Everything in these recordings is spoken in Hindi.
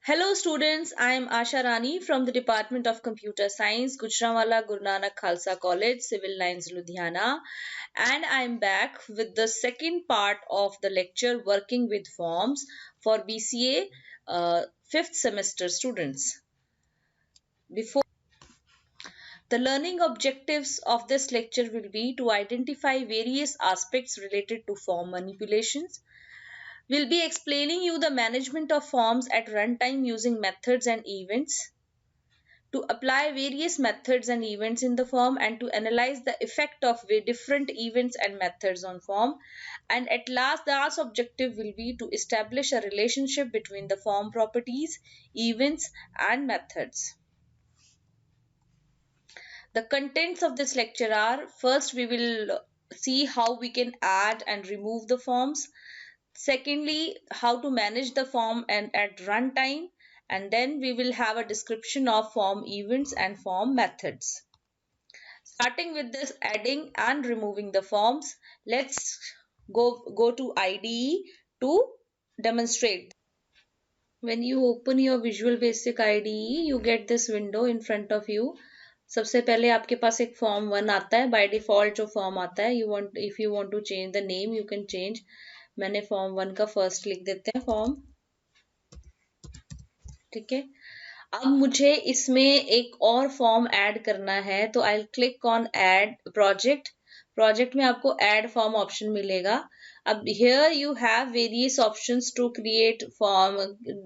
Hello students, I am Asha Rani from the Department of Computer Science, Gujranwala Guru Nanak Khalsa College, Civil Lines, Ludhiana, and I am back with the second part of the lecture Working with Forms for BCA 5th semester students. Before the learning objectives of this lecture will be to identify various aspects related to form manipulations. We'll be explaining you the management of forms at runtime using methods and events, to apply various methods and events in the form, and to analyze the effect of different events and methods on form. And at last, the last objective will be to establish a relationship between the form properties, events, and methods. The contents of this lecture are: first, we will see how we can add and remove the forms. Secondly, how to manage the form and at runtime. And then we will have a description of form events and form methods. Starting with this adding and removing the forms, let's go to IDE to demonstrate. When you open your Visual Basic IDE, you get this window in front of you. सबसे पहले आपके पास एक form 1 आता है. By default जो form आता है, if you want to change the name, you can change. मैंने form 1 का first लिख देते हैं form. ठीक है. अब मुझे इसमें एक और फॉर्म ऐड करना है, तो I click on add project. Project में आपको ऐड फॉर्म ऑप्शन मिलेगा. अब here you have various options to create form,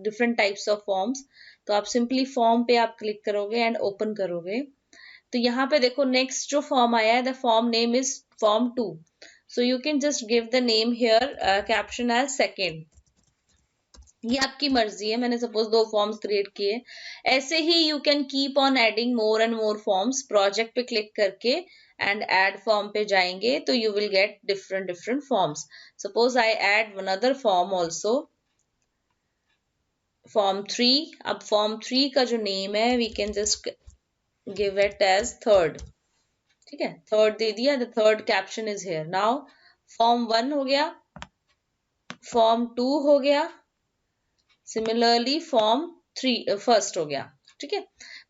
different types of forms. तो आप सिंपली फॉर्म पे आप क्लिक करोगे एंड ओपन करोगे. तो यहाँ पे देखो नेक्स्ट जो फॉर्म आया है, the form name is form 2. So you can just give the name here caption as second. ये आपकी मर्जी है. मैंने सपोज 2 फॉर्म्स क्रिएट किए. ऐसे ही you can keep on adding more and more forms. Project पे क्लिक करके एंड ऐड फॉर्म पे जाएंगे तो you will get different forms. Suppose I add another form also, form 3. अब फॉर्म 3 का जो नेम है we can just give it as third. ठीक है, थर्ड दे दिया. The third caption is here. Now form 1 हो गया, फॉर्म 2 हो गया, सिमिलरली फॉर्म 3 फर्स्ट हो गया. ठीक है,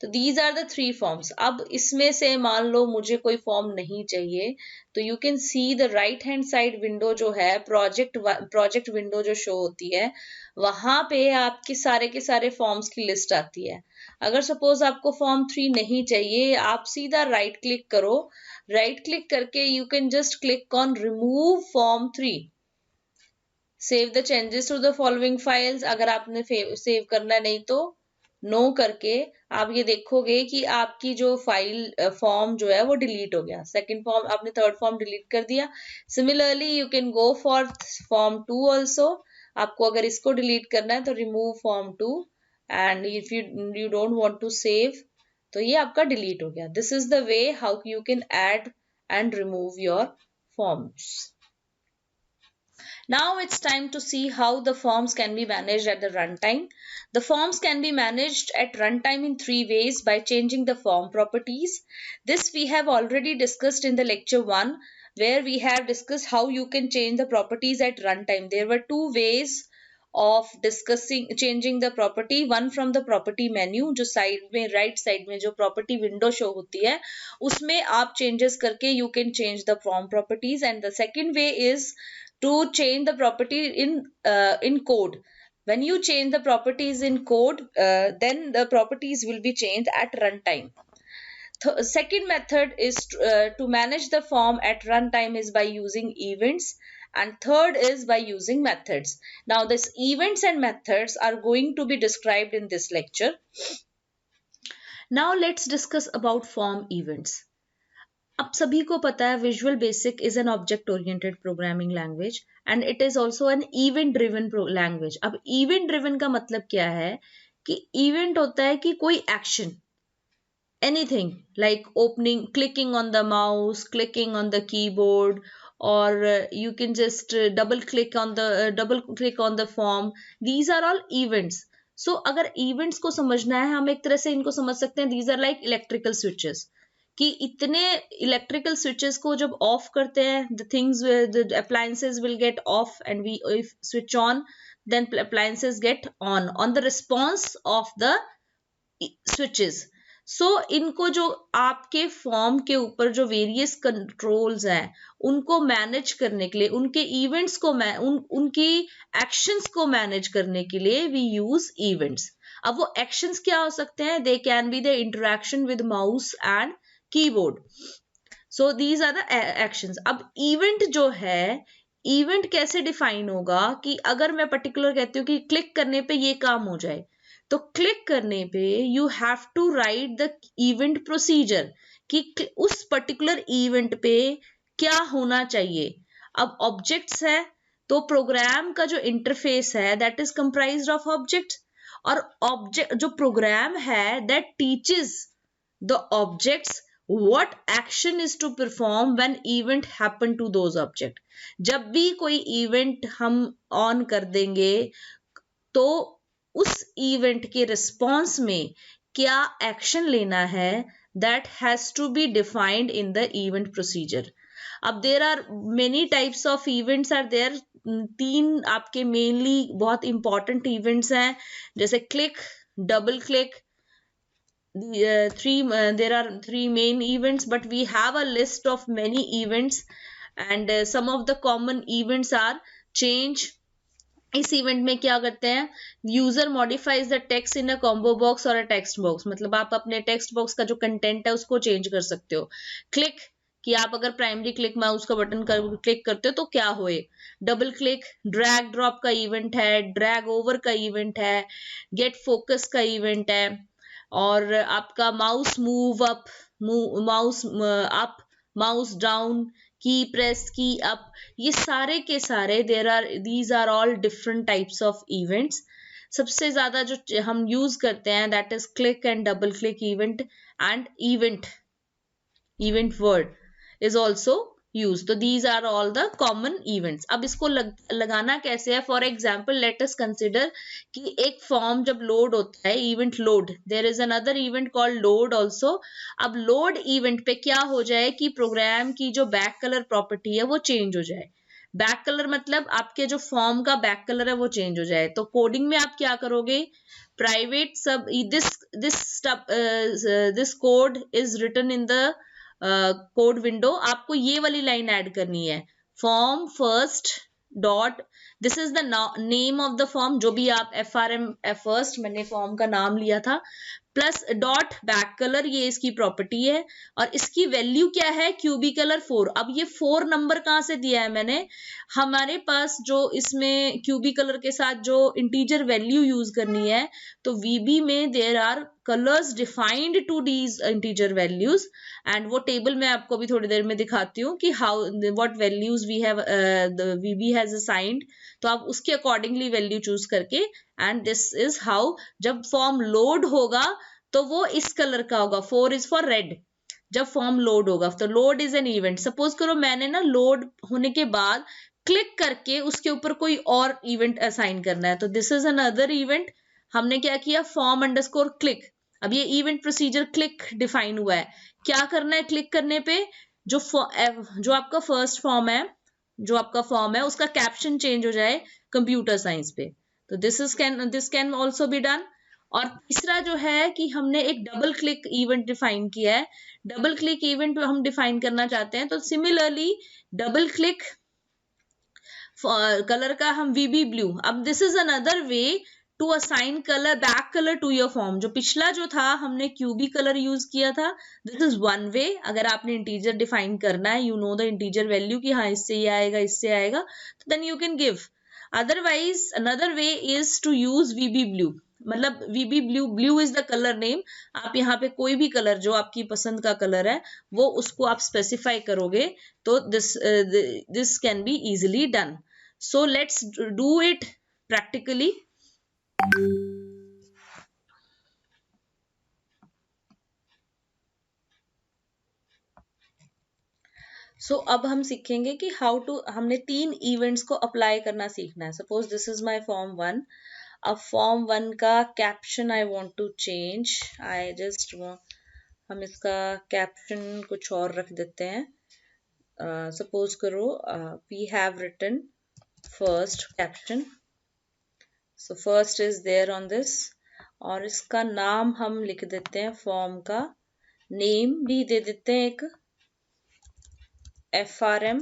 तो दीज आर द 3 फॉर्म्स. अब इसमें से मान लो मुझे कोई फॉर्म नहीं चाहिए, तो you can see the right hand side window जो है, प्रोजेक्ट विंडो जो शो होती है, वहां पे आपके के सारे फॉर्म्स की लिस्ट आती है. अगर सपोज आपको फॉर्म 3 नहीं चाहिए, आप सीधा राइट क्लिक करो. राइट क्लिक करके you can just click on remove form 3. Save the changes to the following files. अगर आपने सेव करना नहीं तो नो करके आप ये देखोगे कि आपकी जो फाइल फॉर्म जो है वो डिलीट हो गया. सेकंड फॉर्म आपने थर्ड फॉर्म डिलीट कर दिया. Similarly you can go for form 2 also. आपको अगर इसको डिलीट करना है तो remove form 2, and if you don't want to save तो ये आपका डिलीट हो गया. This is the way how you can add and remove your forms. Now it's time to see how the forms can be managed at the runtime. The forms can be managed at runtime in 3 ways by changing the form properties. This we have already discussed in the lecture 1, where we have discussed how you can change the properties at runtime. There were 2 ways of changing the property. One from the property menu, जो साइड में राइट साइड में जो property window शो होती है, उसमें आप changes करके you can change the form properties. And the second way is to change the property in code. When you change the properties in code, then the properties will be changed at runtime. Second method is to manage the form at runtime is by using events, and third is by using methods. Now this events and methods are going to be described in this lecture. Now let's discuss about form events. अब सभी को पता है visual basic is an object oriented programming language and it is also an event driven language. अब इवेंट ड्रिवन का मतलब क्या है कि इवेंट होता है कि कोई action, anything like opening, clicking on the mouse, clicking on the keyboard, और you can just double click on the form. These are all events. So अगर इवेंट्स को समझना है, हम एक तरह से इनको समझ सकते हैं, these are like electrical switches. कि इतने इलेक्ट्रिकल स्विचेस को जब ऑफ करते हैं, the things, the appliances will get off, and we if switch on then appliances get on the response of the switches. So इनको जो आपके फॉर्म के ऊपर जो वेरियस कंट्रोल्स हैं उनको मैनेज करने के लिए, उनके इवेंट्स को उनकी एक्शंस को मैनेज करने के लिए वी यूज इवेंट्स. अब वो एक्शंस क्या हो सकते हैं? They can be the interaction with mouse and keyboard. So these are the actions. अब इवेंट जो है, इवेंट कैसे डिफाइन होगा कि अगर मैं पर्टिकुलर कहती हूँ कि क्लिक करने पे ये काम हो जाए, तो क्लिक करने पे you have to write the event procedure कि उस पर्टिकुलर इवेंट पे क्या होना चाहिए. अब ऑब्जेक्ट्स है तो प्रोग्राम का जो इंटरफेस है that is comprised of objects, और ऑब्जेक्ट जो प्रोग्राम है that teaches the objects what action is to perform when event happen to those object. जब भी कोई इवेंट हम ऑन कर देंगे तो उस इवेंट के रिस्पॉन्स में क्या एक्शन लेना है that has to be defined in the event procedure. अब there are many types of events are there. 3 आपके मेनली बहुत इंपॉर्टेंट इवेंट्स हैं, जैसे click, double click. There are 3 main events, but we have a list of many events, and some of the common events are change. इस इवेंट में क्या करते हैं? User modifies the text in a combo box और अ टेक्स्ट बॉक्स, मतलब आप अपने टेक्स्ट बॉक्स का जो कंटेंट है उसको चेंज कर सकते हो. क्लिक कि आप अगर प्राइमरी क्लिक माउस का बटन क्लिक करते हो तो क्या होए. डबल क्लिक ड्रैग ड्रॉप का इवेंट है, ड्रैग ओवर का इवेंट है, गेट फोकस का इवेंट है, और आपका mouse move up, mouse up, mouse down, key press, key up, ये सारे के सारे these are all different types of events. सबसे ज्यादा जो हम यूज करते हैं that is click and double click event, and event word is also used. तो these are all the common events. अब इसको लगाना कैसे है? For example let us consider कि एक फॉर्म जब लोड होता है, event load, there is another event called load also. अब लोड इवेंट पे क्या हो जाए कि प्रोग्राम की जो बैक कलर प्रॉपर्टी है वो चेंज हो जाए. बैक कलर मतलब आपके जो फॉर्म का बैक कलर है वो चेंज हो जाए. तो कोडिंग में आप क्या करोगे? Private sub this code is written in the code window. आपको ये वाली लाइन ऐड करनी है, form first dot, this is the name of the form, जो भी आप FRM फर्स्ट, मैंने फॉर्म का नाम लिया था, प्लस डॉट बैक कलर, ये इसकी प्रॉपर्टी है, और इसकी वैल्यू क्या है? QB colour 4. अब ये 4 नंबर कहां से दिया है मैंने? हमारे पास जो इसमें क्यूबी कलर के साथ जो इंटीजर वैल्यू यूज करनी है, तो VB में there are colours defined to these integer values, and वो टेबल मैं आपको भी थोड़ी देर में दिखाती हूँ कि how what values we have VB has assigned. तो आप उसके अकॉर्डिंगली वैल्यू चूज करके, एंड दिस इज हाउ जब फॉर्म लोड होगा तो वो इस कलर का होगा. 4 इज फॉर रेड. जब फॉर्म लोड होगा तो load is an event. Suppose करो मैंने ना लोड होने के बाद क्लिक करके उसके ऊपर कोई और इवेंट असाइन करना है, तो दिस इज अनदर इवेंट. हमने क्या किया? Form underscore click. अब ये इवेंट प्रोसीजर क्लिक डिफाइन हुआ है. क्या करना है क्लिक करने पे? जो आपका फर्स्ट फॉर्म है, जो आपका फॉर्म है उसका कैप्शन चेंज हो जाए कंप्यूटर साइंस पे. तो this can also be done. और तीसरा जो है कि हमने एक डबल क्लिक इवेंट डिफाइन किया है. डबल क्लिक इवेंट हम डिफाइन करना चाहते हैं, तो सिमिलरली डबल क्लिक कलर का हम VB ब्लू. अब this is another way to assign colour, back colour to your form. जो पिछला जो था हमने QB कलर यूज किया था, दिस इज वन वे. अगर आपने इंटीजर डिफाइन करना है, you know the integer value कि हाँ इससे ये आएगा, इससे आएगा, तो then you can give. Otherwise another way is to use VB blue. मतलब VB blue, blue is the colour name. आप यहाँ पे कोई भी कलर जो आपकी पसंद का कलर है वो उसको आप स्पेसिफाई करोगे, तो this can be easily done. So let's do it practically. So अब हम सीखेंगे कि हाउ टू, हमने 3 इवेंट्स को अप्लाई करना सीखना है. Suppose this is my form 1. अब फॉर्म 1 का caption I want to change. I just हम इसका कैप्शन कुछ और रख देते हैं. सपोज करो we have written first caption. So first is there on this, और इसका नाम हम लिख देते हैं, फॉर्म का नेम भी दे देते हैं एक FRM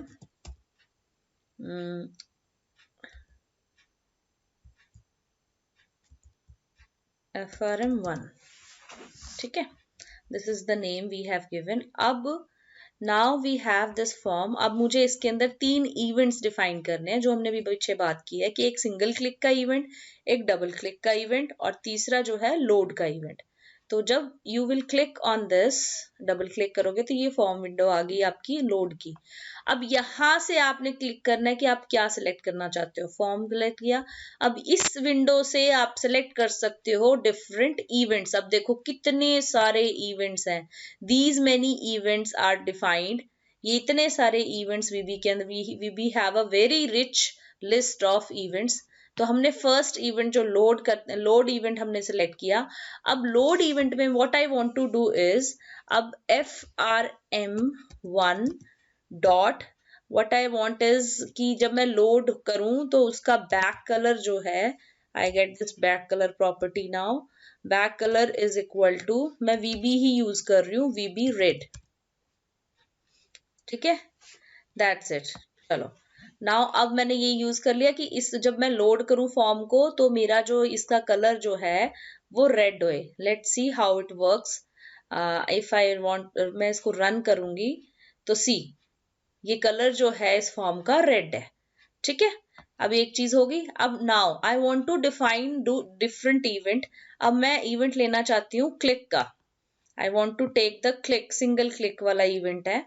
FRM1, ठीक है, this is the name we have given. अब now we have this form. अब मुझे इसके अंदर 3 इवेंट्स डिफाइन करने हैं, जो हमने भी पीछे बात की है कि एक सिंगल क्लिक का इवेंट, एक डबल क्लिक का इवेंट, और तीसरा जो है लोड का इवेंट। तो जब you will click on this, double click करोगे तो ये फॉर्म विंडो आ गई आपकी लोड की। अब यहां से आपने क्लिक करना है कि आप क्या सिलेक्ट करना चाहते हो। फॉर्म सिलेक्ट किया, अब इस विंडो से आप सिलेक्ट कर सकते हो डिफरेंट इवेंट्स। अब देखो कितने सारे इवेंट्स हैं, these many events are defined. ये इतने सारे इवेंट्स वीबी के अंदर, we have a very rich list of events. तो हमने फर्स्ट इवेंट जो लोड इवेंट हमने सिलेक्ट किया। अब लोड इवेंट में what I want to do is, अब FRM1 dot what I want is कि जब मैं लोड करूं तो उसका बैक कलर जो है, I get this back colour property now, back colour is equal to, मैं VB ही यूज कर रही हूँ, VB रेड, ठीक है, दैट्स इट। चलो नाउ अब मैंने ये यूज कर लिया कि इस जब मैं लोड करूं फॉर्म को तो मेरा जो इसका कलर जो है वो रेड होए। Let's see how it works. If I want, मैं इसको रन करूंगी तो सी ये कलर जो है इस फॉर्म का रेड है, ठीक है। अब एक चीज होगी। अब now I want to define different event. अब मैं इवेंट लेना चाहती हूँ क्लिक का। I want to take the click, single click वाला इवेंट है।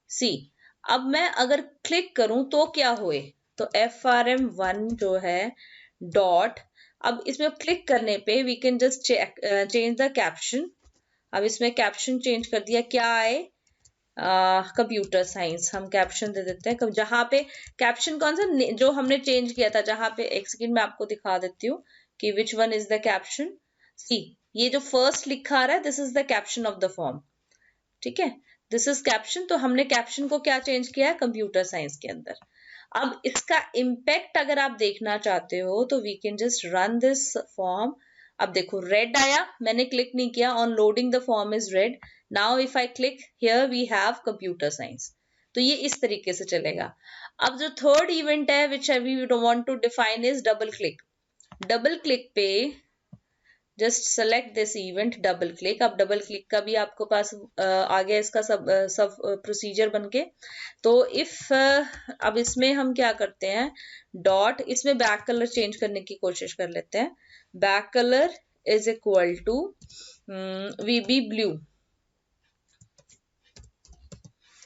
सी अब मैं अगर क्लिक करूं तो क्या हुए, तो FRM1 जो है डॉट, अब इसमें क्लिक करने पे we can just change the caption. अब इसमें कैप्शन चेंज कर दिया, क्या आए, कंप्यूटर साइंस, हम कैप्शन दे देते हैं। जहां पे कैप्शन कौन सा जो हमने चेंज किया था, जहां पे एक सेकंड में आपको दिखा देती हूँ कि which one is the caption. See ये जो फर्स्ट लिखा आ रहा है, this is the caption of the form, ठीक है, दिस इज कैप्शन। तो हमने कैप्शन को क्या चेंज किया है, कंप्यूटर साइंस के अंदर। अब इसका इम्पैक्ट अगर आप देखना चाहते हो तो we can just run this form. अब देखो रेड आया, मैंने क्लिक नहीं किया, on loading the form is red. Now if I click here we have computer science. तो ये इस तरीके से चलेगा। अब जो थर्ड इवेंट है which we want to define is double click. Double click पे just select this event, double click. अब डबल क्लिक का भी आपको पास आ गया इसका सब प्रोसीजर बनके। तो इफ अब इसमें हम क्या करते हैं, डॉट, इसमें बैक कलर चेंज करने की कोशिश कर लेते हैं। Back colour is equal to VB blue,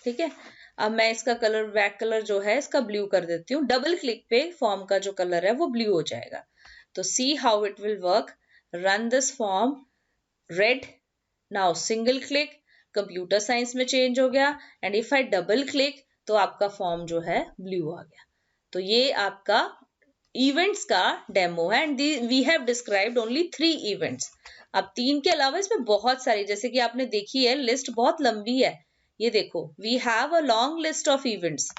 ठीक है। अब मैं इसका कलर, बैक कलर जो है इसका ब्लू कर देती हूँ। डबल क्लिक पे फॉर्म का जो कलर है वो ब्लू हो जाएगा। तो see how it will work, run this form, red, now single click, computer science में चेंज हो गया, and if I double click तो आपका फॉर्म जो है ब्लू आ गया। तो ये आपका इवेंट्स का डेमो है, and we have described only 3 events. अब 3 के अलावा इसमें बहुत सारी, जैसे कि आपने देखी है, लिस्ट बहुत लंबी है। ये देखो, we have a long list of events,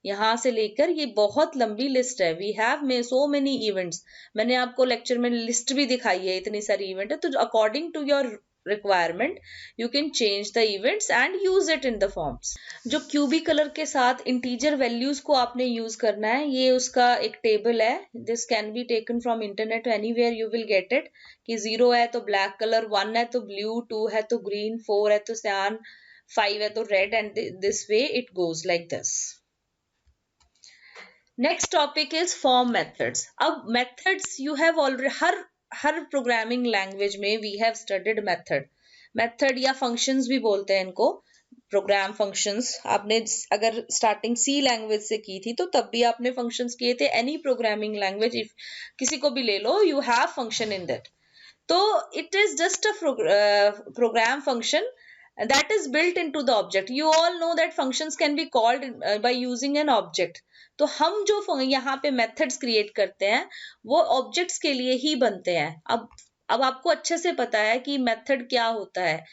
यहां से लेकर ये बहुत लंबी लिस्ट है। वी हैव में सो मेनी इवेंट्स। मैंने आपको लेक्चर में लिस्ट भी दिखाई है, इतनी सारी इवेंट है। तो according to your requirement you can change the events and use it in the forms. जो क्यूबी कलर के साथ इंटीजर वैल्यूज को आपने यूज करना है, ये उसका एक टेबल है। This can be taken from internet, anywhere you will get it. कि 0 है तो ब्लैक कलर, 1 है तो ब्लू, 2 है तो ग्रीन, 4 है तो सियान, 5 है तो red, and this way it goes like this. Next topic is form methods. अब मेथड्स यू हैव ऑलरेडी, हर प्रोग्रामिंग लैंग्वेज में वी हैव स्टडीड मेथड या फंक्शंस भी बोलते हैं इनको, प्रोग्राम फंक्शंस। आपने अगर स्टार्टिंग सी लैंग्वेज से की थी तो तब भी आपने फंक्शंस किए थे। एनी प्रोग्रामिंग लैंग्वेज, इफ किसी को भी ले लो, you have function in that. तो it is just a program function that is built into the object. You all know that functions can be called by using an object. तो हम जो यहाँ पे methods create करते हैं वो objects के लिए ही बनते हैं। अब अब आपको अच्छे से पता है कि मेथड क्या होता है।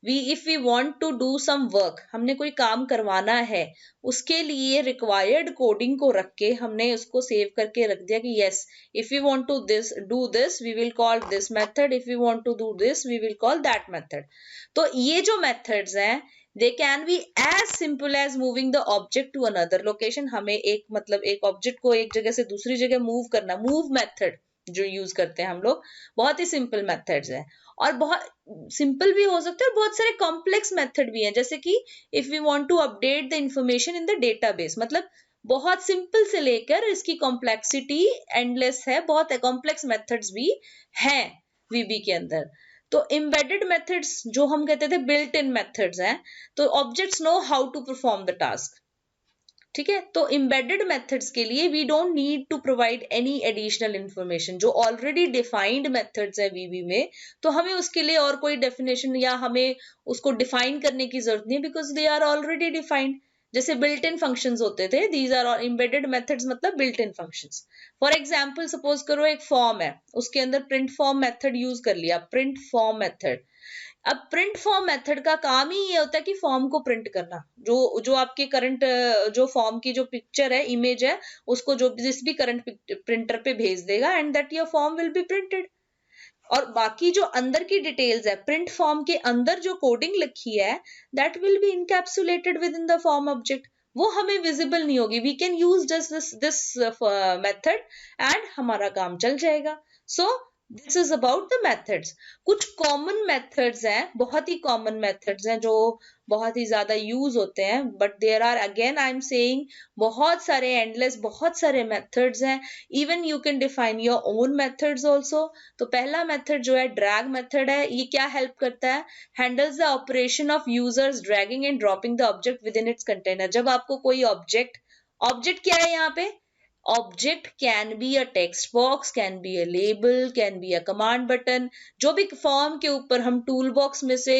If we want to do some work, हमने कोई काम करवाना है, उसके लिए रिक्वायर्ड कोडिंग को रख के हमने उसको सेव करके रख दिया कि yes, if you want to do this we will call this method, if you want to do this we will call that method. तो ये जो मेथड्स हैं they can be as simple as moving the object to another location. हमें एक ऑब्जेक्ट को एक जगह से दूसरी जगह मूव करना, मूव मेथड जो यूज करते हैं हम लोग, बहुत ही सिंपल मेथड्स हैं। और बहुत सिंपल भी हो सकते हैं और बहुत सारे कॉम्प्लेक्स मेथड भी हैं, जैसे कि if we want to update the information in the database, मतलब बहुत सिंपल से लेकर इसकी कॉम्प्लेक्सिटी एंडलेस है, बहुत कॉम्प्लेक्स मेथड्स भी हैं वीबी के अंदर। तो एम्बेडेड मेथड्स जो हम कहते थे बिल्ट इन मेथड्स हैं, तो objects know how to perform the task. ठीक है, तो एम्बेडेड मेथड्स के लिए we don't need to provide any additional information, जो ऑलरेडी डिफाइंड मेथड्स है वीबी में, तो हमें उसके लिए और कोई डेफिनेशन या हमें उसको डिफाइन करने की जरूरत नहीं है, because they are already defined. जैसे बिल्ट इन फंक्शंस होते थे, दीज आर एम्बेडेड मेथड्स, मतलब built in functions. For example suppose करो एक फॉर्म है, उसके अंदर प्रिंट फॉर्म मेथड यूज कर लिया, प्रिंट फॉर्म मेथड। अब प्रिंट फॉर्म मेथड का काम ही ये होता है कि फॉर्म को प्रिंट करना, जो आपके करंट जो फॉर्म की जो पिक्चर है, इमेज है, उसको जो जिस भी करंट प्रिंटर पे भेज देगा and that your form will be printed. और बाकी जो अंदर की डिटेल्स है, प्रिंट फॉर्म के अंदर जो कोडिंग लिखी है, that will be encapsulated within the form object, वो हमें विजिबल नहीं होगी। We can use just this method and हमारा काम चल जाएगा। So this is about the methods. कुछ कॉमन मेथड्स हैं, बहुत ही कॉमन मेथड्स हैं जो बहुत ही ज्यादा यूज होते हैं, but there are again I am saying बहुत सारे एंडलेस, बहुत सारे मेथड्स हैं। Even you can define your own methods also. तो पहला मेथड जो है ड्रैग मेथड है। ये क्या हेल्प करता है? Handles the operation of users dragging and dropping the object with in its container. जब आपको कोई ऑब्जेक्ट क्या है यहाँ पे? Object can be a text box, can be a label, can be a command button। जो भी फॉर्म के ऊपर हम टूल बॉक्स में से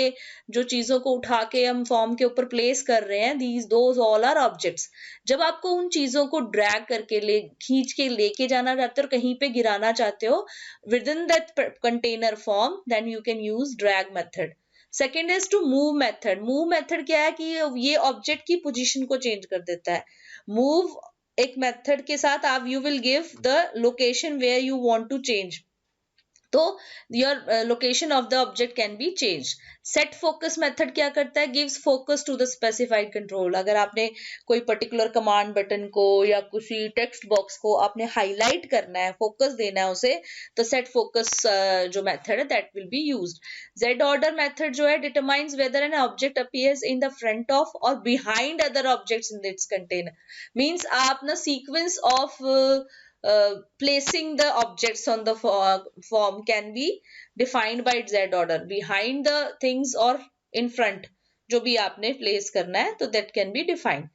जो चीजों को उठा के हम फॉर्म के ऊपर प्लेस कर रहे हैं, दोज ऑल आर ऑब्जेक्ट्स। जब आपको उन चीजों को ड्रैग करके खींच के लेके जाना चाहते हो, कहीं पे गिराना चाहते हो within that container form, then you can use drag method. Second is to move method. Move method क्या है कि ये ऑब्जेक्ट की पोजीशन को चेंज कर देता है। मूव एक मेथड के साथ आप you will give the location where you want to change, तो your location of the object can be change. Set focus method क्या करता है? Gives focus to the specified control. अगर आपने कोई पर्टिकुलर कमांड बटन को या किसी टेक्स्ट बॉक्स को आपने हाईलाइट करना है, फोकस देना है उसे, तो सेट फोकस जो मेथड है that will be used. Z order method जो है determines whether an object appears in the front of और behind other objects in its container. Means आप ना sequence of placing the objects on the form can be defined by Z order, behind the things or in front, जो भी आपने place करना है, तो that can be defined.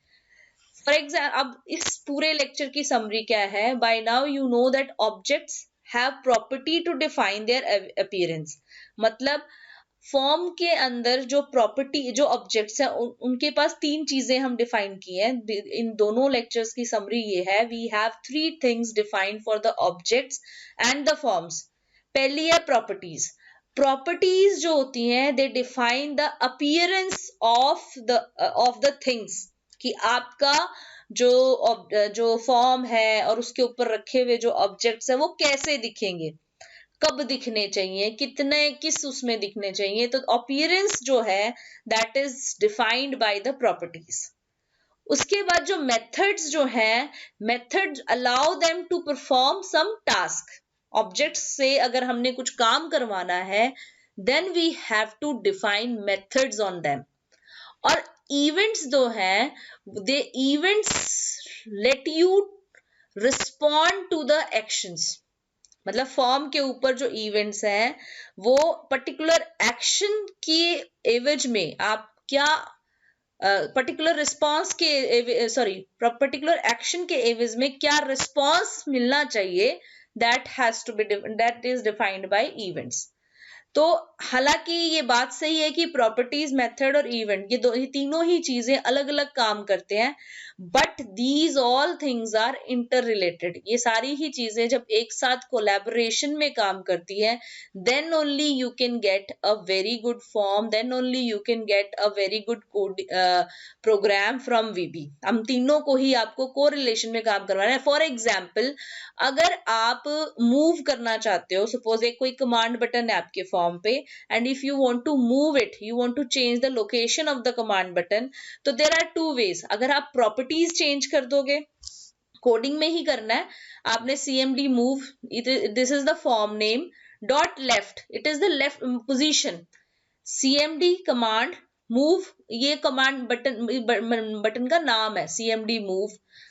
For example, अब इस पूरे लेक्चर की समरी क्या है? By now you know that objects have property to define their appearance। मतलब फॉर्म के अंदर जो प्रॉपर्टी, जो ऑब्जेक्ट्स हैं, उनके पास तीन चीजें हम डिफाइन की हैं। इन दोनों लेक्चर्स की समरी ये है, we have three things defined for the objects and the forms. पहली है प्रॉपर्टीज। प्रॉपर्टीज जो होती हैं they define the appearance of the things, कि आपका जो फॉर्म है और उसके ऊपर रखे हुए जो ऑब्जेक्ट्स हैं वो कैसे दिखेंगे, कब दिखने चाहिए, किस उसमें दिखने चाहिए। तो अपीयरेंस जो है that is defined by the properties. उसके बाद जो मेथड्स जो है, methods allow them to perform some task. Objects से अगर हमने कुछ काम करवाना है, then we have to define methods on them. और इवेंट्स जो है, they events let you respond to the actions. मतलब फॉर्म के ऊपर जो इवेंट्स हैं वो पर्टिकुलर एक्शन की एवज में आप क्या पर्टिकुलर रिस्पॉन्स के पर्टिकुलर एक्शन के एवज में क्या रिस्पॉन्स मिलना चाहिए, that has to be that is defined by events. तो हालांकि ये बात सही है कि प्रॉपर्टीज, मेथड और इवेंट ये तीनों ही चीजें अलग अलग काम करते हैं, but these all things are interrelated. ये सारी ही चीजें जब एक साथ कोलैबोरेशन में काम करती है, then only you can get a very good form, then only you can get a very good program from VB. हम तीनों को ही आपको कोरिलेशन में काम करवाना है। फॉर एग्जाम्पल, अगर आप मूव करना चाहते हो, सपोज एक कोई कमांड बटन है आपके फॉर्म पे, and if you want to move it, you want to change the location of the command button, तो देयर आर टू वेज। अगर आप प्रॉपर्टीज चेंज कर दोगे, कोडिंग में ही करना है आपने, cmd move, this is the form name, dot left, it is the left position, cmd command move, ये कमांड बटन का नाम है, cmd मूव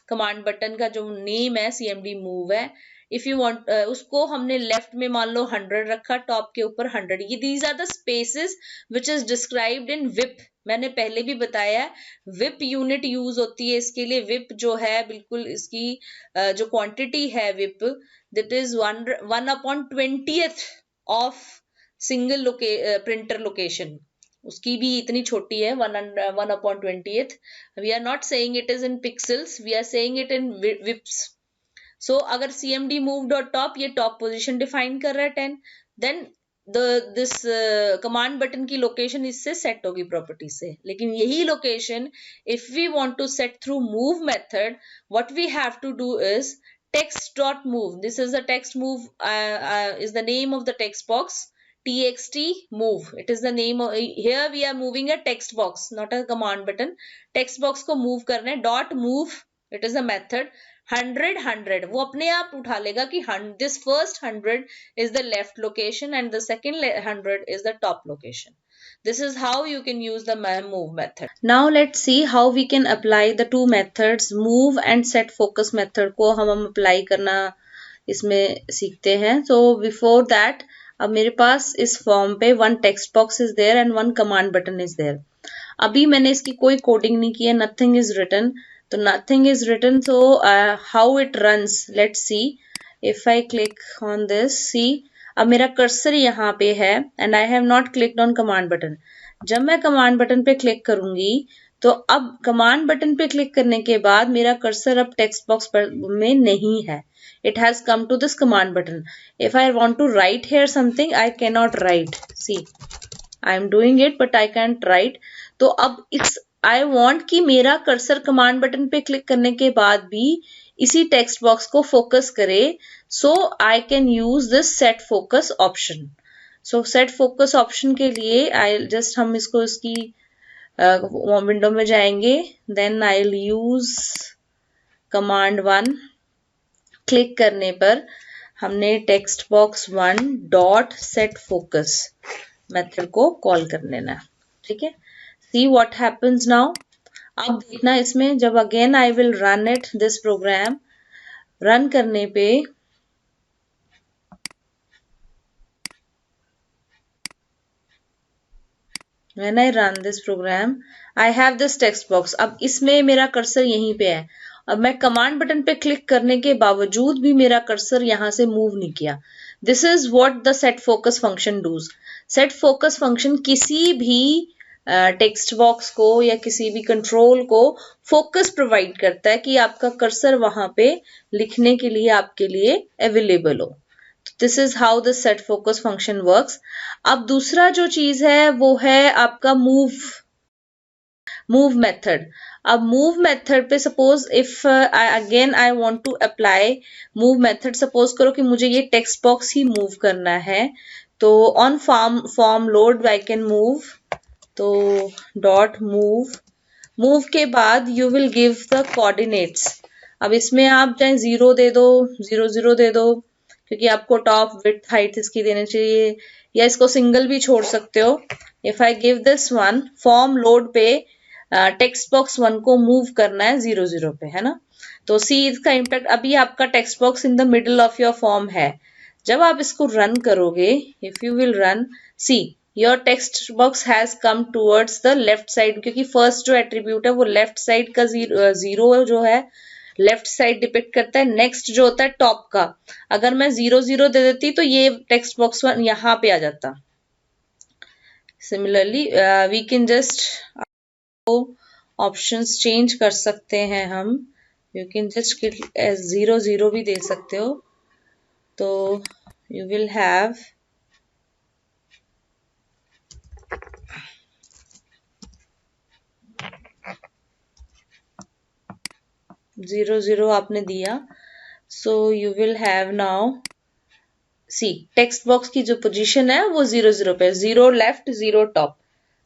कमांड बटन का जो नेम है cmd मूव है। इफ यू वांट, उसको हमने लेफ्ट में मान लो 100 रखा, टॉप के ऊपर 100, ये these are the spaces which is described in whip. मैंने पहले भी बताया है, विप यूनिट यूज होती है इसके लिए। विप जो है बिल्कुल इसकी जो क्वांटिटी है twip, that is 1/20th of single printer location, उसकी भी इतनी छोटी है, 1/20th। We are not saying it is in pixels, we are saying it in twips. So अगर cmd move डॉट टॉप, ये टॉप पोजीशन डिफाइन कर रहा है 10, देन दिस कमांड बटन की लोकेशन इससे सेट होगी प्रॉपर्टी से। लेकिन यही लोकेशन if we want to set through move method, what we have to do is text dot move, this is the text move, is the name of the text box, txt move, it is the name of, here we are moving a text box, not a command button, text box को move करना है, dot move, it is a method, 100 वो अपने आप उठा लेगा कि this first 100 is the left location and the second 100 is the top location. This is how you can use the move method. Now let's see how we can apply the two methods, move and set focus method को हम apply करना इसमें सीखते हैं। So before that, अब मेरे पास इस फॉर्म पे one text box is there and one command button is there. अभी मैंने इसकी कोई कोडिंग नहीं की है, nothing is written. तो nothing is written, so how it runs, let's see. If I click on this, see, अब मेरा कर्सर यहाँ पे है and I have not clicked on command button. जब मैं कमांड बटन पे क्लिक करूंगी तो अब कमांड बटन पे क्लिक करने के बाद मेरा कर्सर अब टेक्स्ट बॉक्स में नहीं है, it has come to this command button. If I want to write here something, I cannot write, see, I am doing it but I can't write. तो अब इट्स आई वांट कि मेरा कर्सर कमांड बटन पे क्लिक करने के बाद भी इसी टेक्स्ट बॉक्स को फोकस करे, so I can use this set focus option. So set focus option के लिए आई जस्ट, हम इसको इसकी विंडो में जाएंगे, then I will use command 1, click करने पर हमने text box 1 dot set focus method को कॉल कर लेना, ठीक है। See what happens now. अब देखना इसमें, जब again I will run it, this program run करने पे when I run this program, I have this text box. अब इसमें मेरा कर्सर यहीं पे है। अब मैं कमांड बटन पे क्लिक करने के बावजूद भी मेरा कर्सर यहाँ से मूव नहीं किया। This is what the set focus function does. Set focus function किसी भी टेक्स्ट बॉक्स को या किसी भी कंट्रोल को फोकस प्रोवाइड करता है कि आपका कर्सर वहां पे लिखने के लिए आपके लिए अवेलेबल हो। This is how the set focus function works. अब दूसरा जो चीज है वो है आपका मूव मेथड। अब मूव मेथड पे suppose if again I want to apply move method, suppose करो कि मुझे ये टेक्स्ट बॉक्स ही मूव करना है, तो on form load I can move, तो डॉट मूव के बाद you will give the coordinates. अब इसमें आप चाहे 0 दे दो, 0 दे दो, क्योंकि आपको टॉप विड्थ हाइट इसकी देनी चाहिए, या इसको सिंगल भी छोड़ सकते हो। If I give this one, form load पे टेक्स्ट बॉक्स 1 को मूव करना है 0 पे, है ना। तो सी इसका इम्पैक्ट, अभी आपका text box in the middle of your form है। जब आप इसको रन करोगे, if you will run, see your text box has come towards the left side, क्योंकि फर्स्ट जो एट्रीब्यूट है वो लेफ्ट साइड का जीरो जो है लेफ्ट साइड डिपिक्ट करता है। नेक्स्ट जो होता है टॉप का, अगर मैं 0 दे देती तो ये टेक्स्ट बॉक्स यहाँ पे आ जाता, Similarly, we can just options change कर सकते हैं हम. यू कैन जस्ट एज 0 0 भी दे सकते हो. तो यू विल हैव 0 0 आपने दिया. So you will have now see text box की जो पोजीशन है वो 0 0 पे, 0 लेफ्ट 0 टॉप,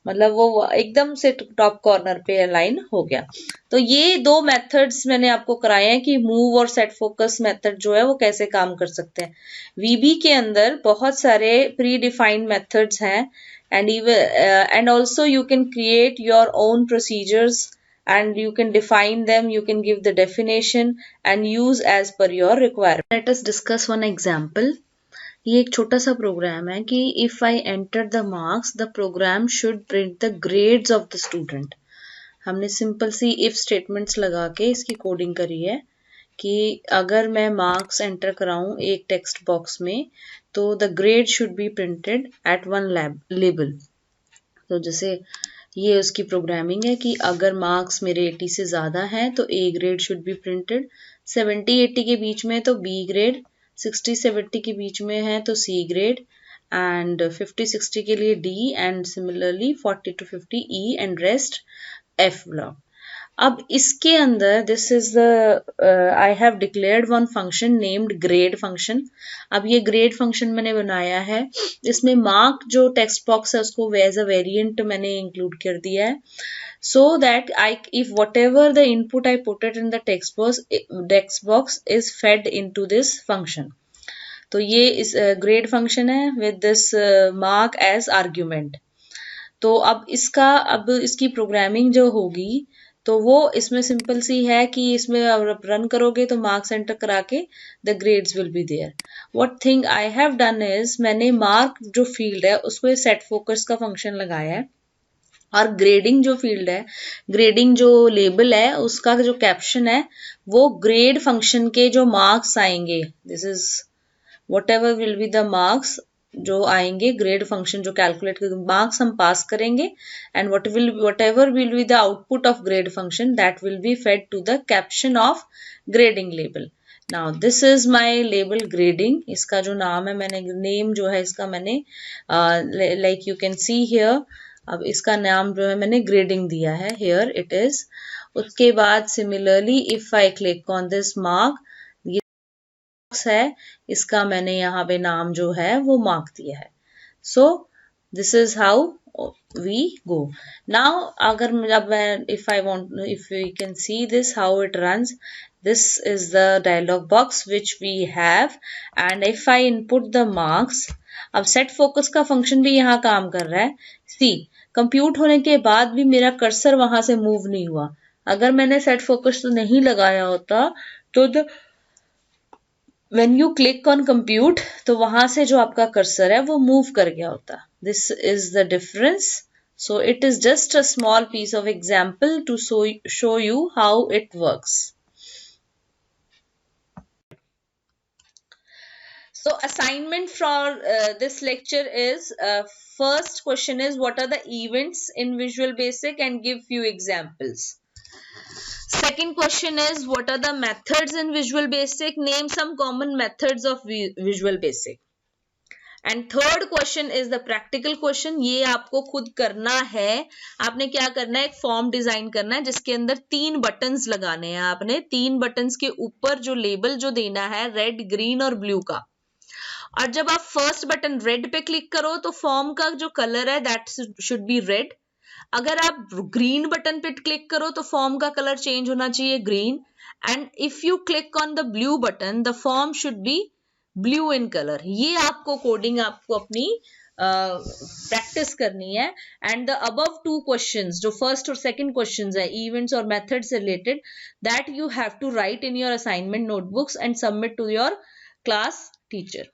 मतलब वो एकदम से टॉप कॉर्नर पे अलाइन हो गया. तो ये दो मेथड्स मैंने आपको कराए हैं कि मूव और सेट फोकस मेथड जो है वो कैसे काम कर सकते हैं. वीबी के अंदर बहुत सारे प्री डिफाइंड मेथड्स हैं and also you can create your own procedures and you can define them, you can give the definition and use as per your requirement. Let us discuss one example. ये एक छोटा सा प्रोग्राम है कि if I enter the marks the programme should print the grades of the student. हमने सिंपल सी इफ स्टेटमेंट्स लगा के इसकी कोडिंग करी है कि अगर मैं मार्क्स एंटर कराऊं एक टेक्स्ट बॉक्स में तो the grade should be printed at one label. तो जैसे ये उसकी प्रोग्रामिंग है कि अगर मार्क्स मेरे 80 से ज्यादा हैं तो A grade should be printed, 70 80 के बीच में तो बी ग्रेड, 60 70 के बीच में है तो सी ग्रेड एंड 50 60 के लिए D and similarly 40 to 50 E and rest F block. अब इसके अंदर this is the I have declared one function named grade function. अब ये ग्रेड फंक्शन मैंने बनाया है, इसमें मार्क जो टेक्स्ट बॉक्स है उसको एज अ वेरिएंट मैंने इंक्लूड कर दिया है so that if whatever the input I put it in the text box is fed into this function. तो ये इस ग्रेड फंक्शन है with this mark as argument. तो अब इसकी प्रोग्रामिंग जो होगी तो वो इसमें सिंपल सी है कि इसमें आप रन करोगे तो मार्क्स एंटर करा के the grades will be there. What thing I have done is मैंने मार्क जो फील्ड है उसको सेट फोकस का फंक्शन लगाया है और ग्रेडिंग जो फील्ड है, ग्रेडिंग जो लेबल है उसका जो कैप्शन है वो ग्रेड फंक्शन के जो मार्क्स आएंगे, this is whatever will be the marks जो आएंगे ग्रेड फंक्शन जो कैलकुलेट कर मार्क्स हम पास करेंगे and whatever will be the output of grade function that will be fed to the caption of grading label. Now this is my label grading. इसका जो नाम है मैंने नेम जो है इसका मैंने like you can see here, अब इसका नाम जो है मैंने ग्रेडिंग दिया है, हियर इट इज. उसके बाद similarly if I click on this mark, ये बॉक्स है इसका मैंने यहाँ पे नाम जो है वो मार्क दिया है. So this is how we go. Now अगर if I want, if we can see this how it runs, this is the dialog box which we have and if I input the marks, अब सेट फोकस का फंक्शन भी यहाँ काम कर रहा है. सी कंप्यूट होने के बाद भी मेरा कर्सर वहां से मूव नहीं हुआ. अगर मैंने सेट फोकस तो नहीं लगाया होता तो when you click on compute तो वहां से जो आपका कर्सर है वो मूव कर गया होता. This is the difference. So it is just a small piece of example to show you how it works. So assignment for this lecture is first question is what are the events in Visual Basic and give few examples. Second question is what are the methods in Visual Basic, name some common methods of Visual Basic. And third question is the practical question. ये आपको खुद करना है. आपने क्या करना है, एक फॉर्म डिजाइन करना है जिसके अंदर 3 बटन्स लगाने हैं. आपने 3 बटन्स के ऊपर जो लेबल जो देना है रेड ग्रीन और ब्लू का. और जब आप फर्स्ट बटन रेड पे क्लिक करो तो फॉर्म का जो कलर है दैट शुड बी रेड. अगर आप ग्रीन बटन पे क्लिक करो तो फॉर्म का कलर चेंज होना चाहिए green. And if you click on the blue button the form should be blue in colour. ये आपको कोडिंग आपको अपनी प्रैक्टिस करनी है. एंड द अबव 2 क्वेश्चंस जो फर्स्ट और सेकंड क्वेश्चंस है इवेंट्स और मेथड से related that you have to write in your assignment notebooks and submit to your class teacher.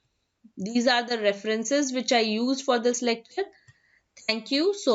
These are the references which I used for this lecture. Thank you so much.